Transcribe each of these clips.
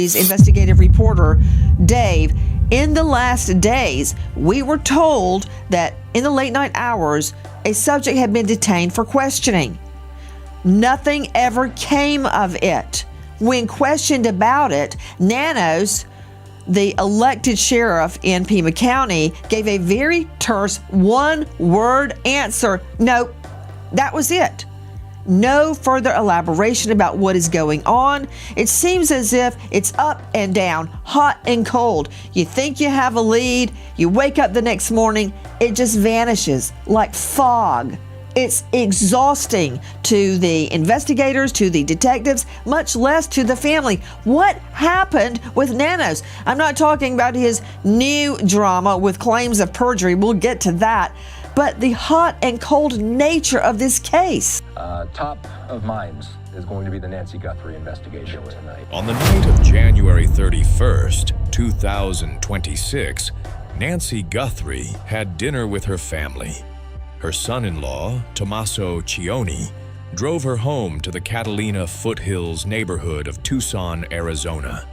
investigative reporter Dave, in the last days, we were told that in the late night hours, a subject had been detained for questioning. Nothing ever came of it. When questioned about it, Nanos, the elected sheriff in Pima County, gave a very terse one-word answer. Nope, that was it. No further elaboration about what is going on. It seems as if it's up and down, hot and cold. You think you have a lead, you wake up the next morning, it just vanishes like fog. It's exhausting to the investigators, to the detectives, much less to the family. What happened with Nanos? I'm not talking about his new drama with claims of perjury. We'll get to that. But the hot and cold nature of this case. Top of minds is going to be the Nancy Guthrie investigation tonight. On the night of January 31st, 2026, Nancy Guthrie had dinner with her family. Her son-in-law, Tommaso Cioni, drove her home to the Catalina foothills neighborhood of Tucson, Arizona.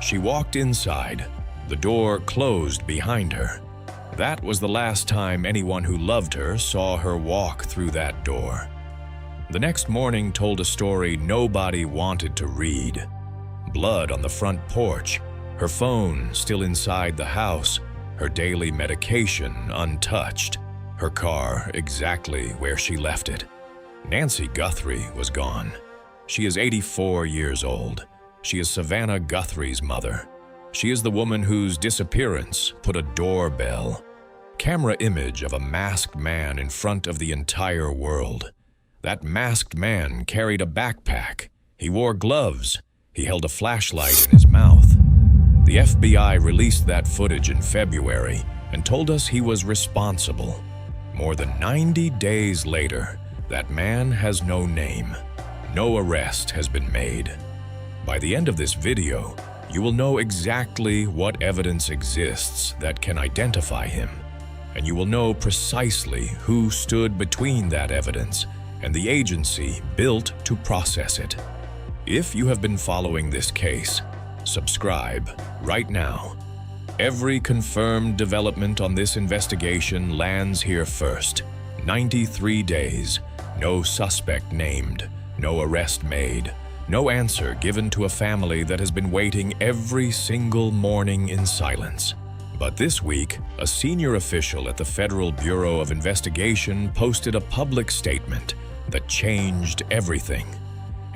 She walked inside. The door closed behind her. That was the last time anyone who loved her saw her walk through that door. The next morning told a story nobody wanted to read. Blood on the front porch, her phone still inside the house, her daily medication untouched, her car exactly where she left it. Nancy Guthrie was gone. She is 84 years old. She is Savannah Guthrie's mother. She is the woman whose disappearance put a doorbell, camera image of a masked man in front of the entire world. That masked man carried a backpack. He wore gloves. He held a flashlight in his mouth. The FBI released that footage in February and told us he was responsible. More than 90 days later, that man has no name. No arrest has been made. By the end of this video, you will know exactly what evidence exists that can identify him, and you will know precisely who stood between that evidence and the agency built to process it. If you have been following this case, subscribe right now. Every confirmed development on this investigation lands here first. 93 days, no suspect named, no arrest made, no answer given to a family that has been waiting every single morning in silence. But this week, a senior official at the Federal Bureau of Investigation posted a public statement that changed everything.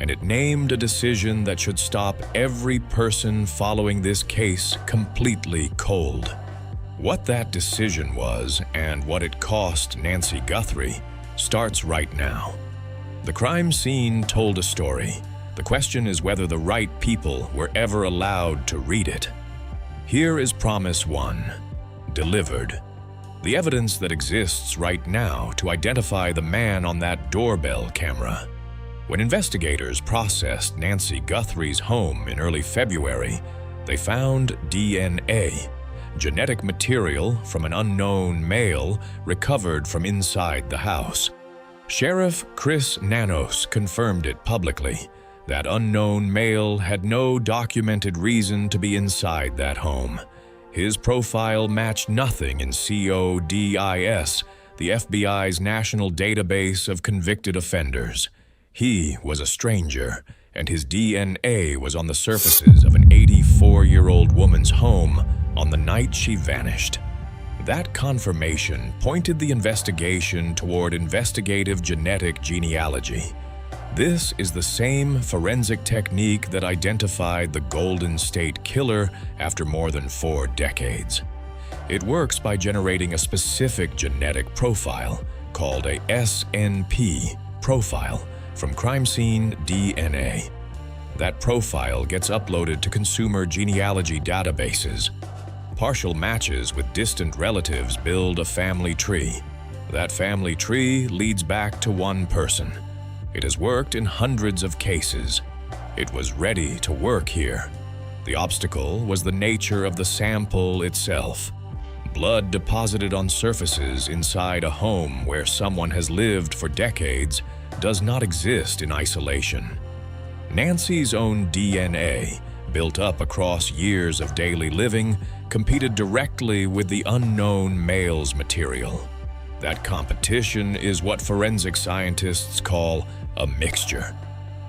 And it named a decision that should stop every person following this case completely cold. What that decision was and what it cost Nancy Guthrie starts right now. The crime scene told a story. The question is whether the right people were ever allowed to read it. Here is Promise 1, delivered. The evidence that exists right now to identify the man on that doorbell camera. When investigators processed Nancy Guthrie's home in early February, they found DNA, genetic material from an unknown male recovered from inside the house. Sheriff Chris Nanos confirmed it publicly. That unknown male had no documented reason to be inside that home. His profile matched nothing in CODIS, the FBI's national database of convicted offenders. He was a stranger, and his DNA was on the surfaces of an 84-year-old woman's home on the night she vanished. That confirmation pointed the investigation toward investigative genetic genealogy. This is the same forensic technique that identified the Golden State Killer after more than 4 decades. It works by generating a specific genetic profile called a SNP profile from crime scene DNA. That profile gets uploaded to consumer genealogy databases. Partial matches with distant relatives build a family tree. That family tree leads back to one person. It has worked in hundreds of cases. It was ready to work here. The obstacle was the nature of the sample itself. Blood deposited on surfaces inside a home where someone has lived for decades does not exist in isolation. Nancy's own DNA built up across years of daily living, competed directly with the unknown male's material. That competition is what forensic scientists call a mixture.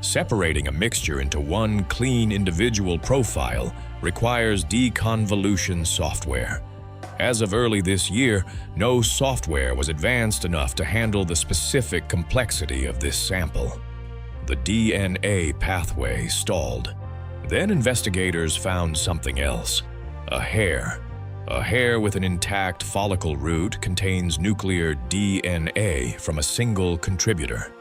Separating a mixture into one clean individual profile requires deconvolution software. As of early this year, no software was advanced enough to handle the specific complexity of this sample. The DNA pathway stalled. Then investigators found something else: a hair. A hair with an intact follicle root contains nuclear DNA from a single contributor.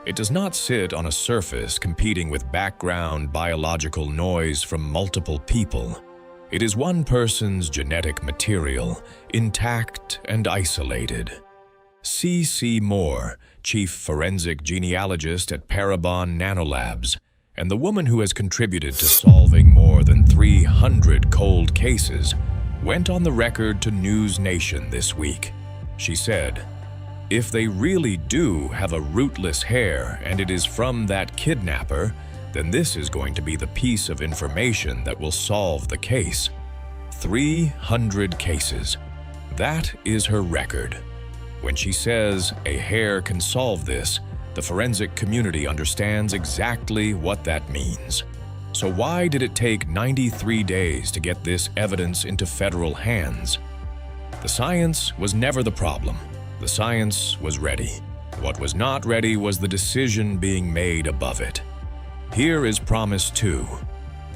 It does not sit on a surface competing with background biological noise from multiple people. It is one person's genetic material, intact and isolated. C.C. Moore, chief forensic genealogist at Parabon Nanolabs, and the woman who has contributed to solving more than 300 cold cases, went on the record to News Nation this week. She said, "If they really do have a rootless hair and it is from that kidnapper, then this is going to be the piece of information that will solve the case." 300 cases. That is her record. When she says a hair can solve this, the forensic community understands exactly what that means. So why did it take 93 days to get this evidence into federal hands? The science was never the problem. The science was ready. What was not ready was the decision being made above it. Here is Promise 2.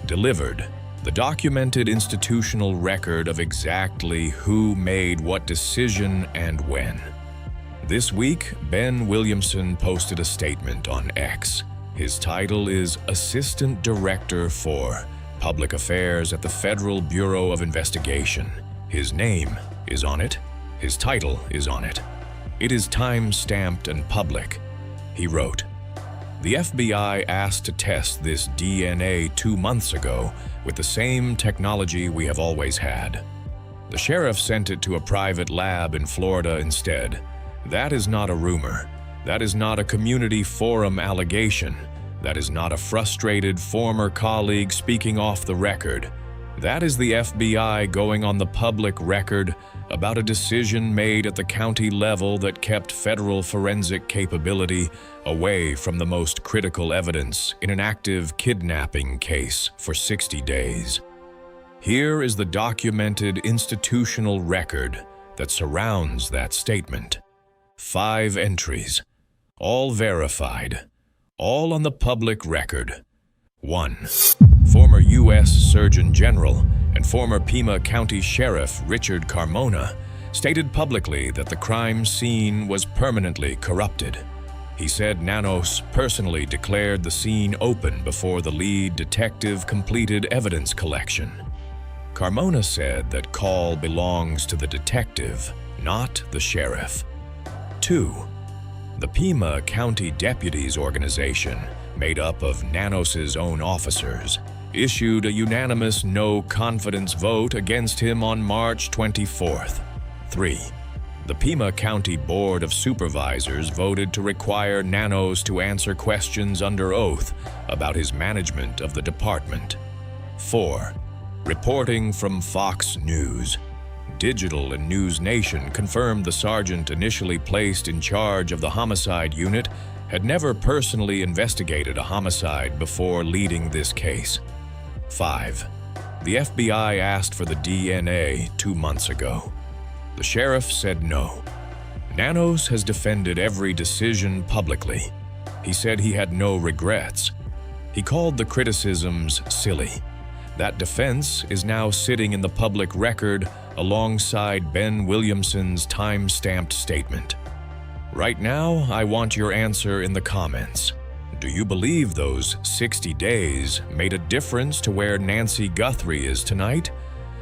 Delivered. The documented institutional record of exactly who made what decision and when. This week, Ben Williamson posted a statement on X. His title is Assistant Director for Public Affairs at the Federal Bureau of Investigation. His name is on it. His title is on it. It is time-stamped and public. He wrote, "The FBI asked to test this DNA 2 months ago with the same technology we have always had. The sheriff sent it to a private lab in Florida instead. That is not a rumor. That is not a community forum allegation. That is not a frustrated former colleague speaking off the record. That is the FBI going on the public record about a decision made at the county level that kept federal forensic capability away from the most critical evidence in an active kidnapping case for 60 days. Here is the documented institutional record that surrounds that statement. 5 entries, all verified, all on the public record. 1. Former U.S. Surgeon General and former Pima County Sheriff Richard Carmona stated publicly that the crime scene was permanently corrupted. He said Nanos personally declared the scene open before the lead detective completed evidence collection. Carmona said that call belongs to the detective, not the sheriff. 2. The Pima County Deputies Organization, made up of Nanos's own officers, issued a unanimous no-confidence vote against him on March 24th. 3. The Pima County Board of Supervisors voted to require Nanos to answer questions under oath about his management of the department. 4. Reporting from Fox News. Digital and News Nation confirmed the sergeant initially placed in charge of the homicide unit had never personally investigated a homicide before leading this case. 5. The FBI asked for the DNA 2 months ago. The sheriff said no. Nanos has defended every decision publicly. He said he had no regrets. He called the criticisms silly. That defense is now sitting in the public record alongside Ben Williamson's time-stamped statement. Right now, I want your answer in the comments. Do you believe those 60 days made a difference to where Nancy Guthrie is tonight?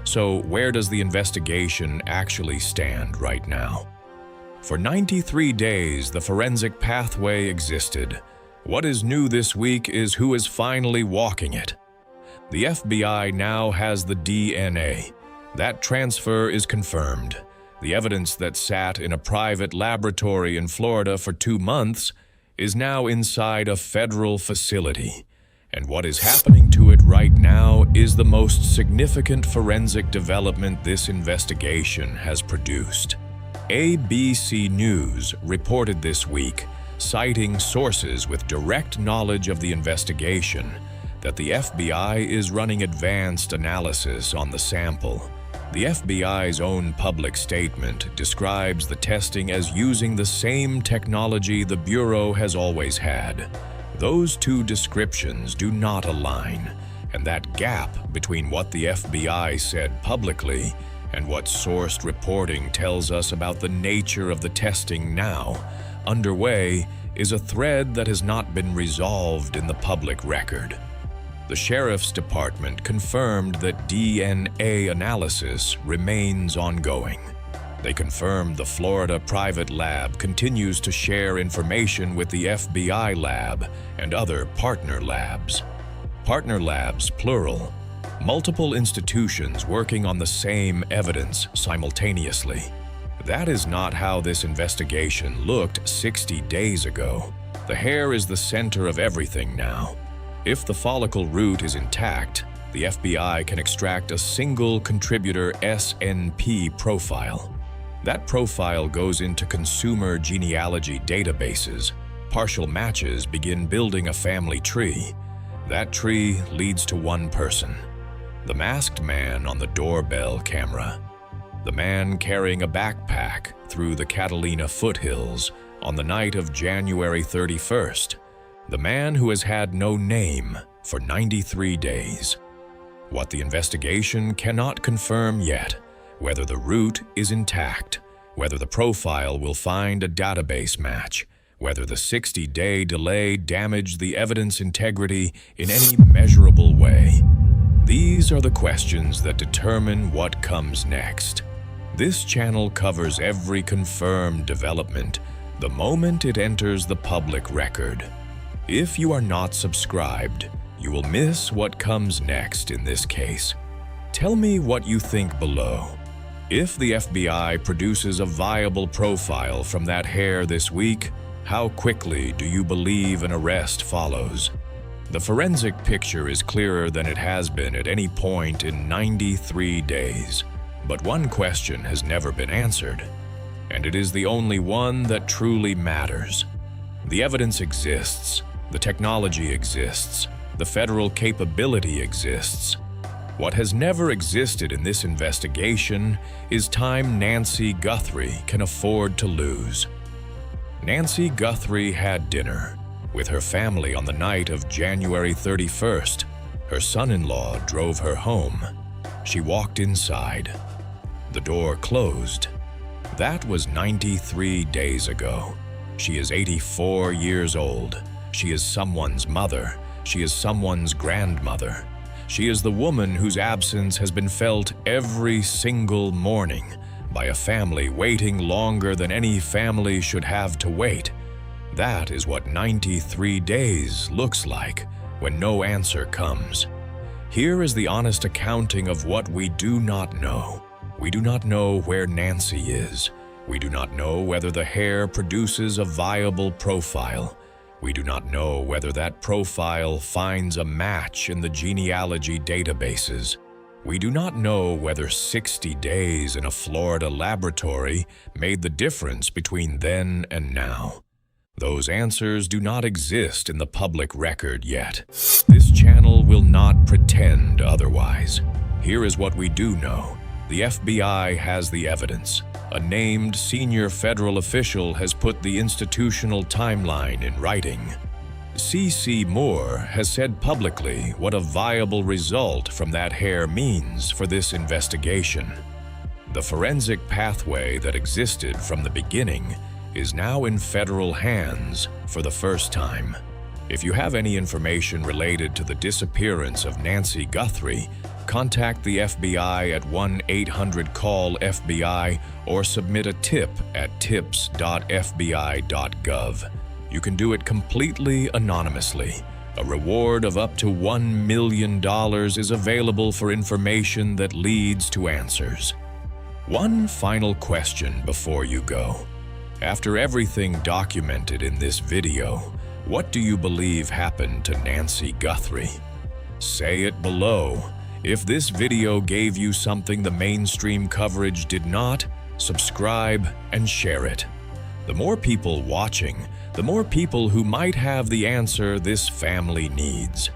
So where does the investigation actually stand right now? For 93 days, the forensic pathway existed. What is new this week is who is finally walking it. The FBI now has the DNA. That transfer is confirmed. The evidence that sat in a private laboratory in Florida for 2 months is now inside a federal facility. And what is happening to it right now is the most significant forensic development this investigation has produced. ABC News reported this week, citing sources with direct knowledge of the investigation, that the FBI is running advanced analysis on the sample. The FBI's own public statement describes the testing as using the same technology the Bureau has always had. Those two descriptions do not align, and that gap between what the FBI said publicly and what sourced reporting tells us about the nature of the testing now underway is a thread that has not been resolved in the public record. The Sheriff's Department confirmed that DNA analysis remains ongoing. They confirmed the Florida private lab continues to share information with the FBI lab and other partner labs. Partner labs, plural. Multiple institutions working on the same evidence simultaneously. That is not how this investigation looked 60 days ago. The hair is the center of everything now. If the follicle root is intact, the FBI can extract a single contributor SNP profile. That profile goes into consumer genealogy databases. Partial matches begin building a family tree. That tree leads to one person. The masked man on the doorbell camera. The man carrying a backpack through the Catalina foothills on the night of January 31st. The man who has had no name for 93 days. What the investigation cannot confirm yet, whether the root is intact, whether the profile will find a database match, whether the 60-day delay damaged the evidence integrity in any measurable way. These are the questions that determine what comes next. This channel covers every confirmed development the moment it enters the public record. If you are not subscribed, you will miss what comes next in this case. Tell me what you think below. If the FBI produces a viable profile from that hair this week, how quickly do you believe an arrest follows? The forensic picture is clearer than it has been at any point in 93 days. But one question has never been answered, and it is the only one that truly matters. The evidence exists. The technology exists. The federal capability exists. What has never existed in this investigation is time Nancy Guthrie can afford to lose. Nancy Guthrie had dinner with her family on the night of January 31st. Her son-in-law drove her home. She walked inside. The door closed. That was 93 days ago. She is 84 years old. She is someone's mother. She is someone's grandmother. She is the woman whose absence has been felt every single morning by a family waiting longer than any family should have to wait. That is what 93 days looks like when no answer comes. Here is the honest accounting of what we do not know. We do not know where Nancy is. We do not know whether the hair produces a viable profile. We do not know whether that profile finds a match in the genealogy databases. We do not know whether 60 days in a Florida laboratory made the difference between then and now. Those answers do not exist in the public record yet. This channel will not pretend otherwise. Here is what we do know. The FBI has the evidence. A named senior federal official has put the institutional timeline in writing. C.C. Moore has said publicly what a viable result from that hair means for this investigation. The forensic pathway that existed from the beginning is now in federal hands for the first time. If you have any information related to the disappearance of Nancy Guthrie, contact the FBI at 1-800-CALL-FBI or submit a tip at tips.fbi.gov. You can do it completely anonymously. A reward of up to $1 million is available for information that leads to answers. One final question before you go. After everything documented in this video, What do you believe happened to Nancy Guthrie? Say it below. If this video gave you something the mainstream coverage did not, subscribe and share it. The more people watching, the more people who might have the answer this family needs.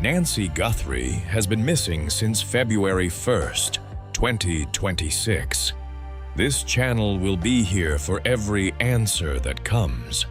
Nancy Guthrie has been missing since February 1st, 2026. This channel will be here for every answer that comes.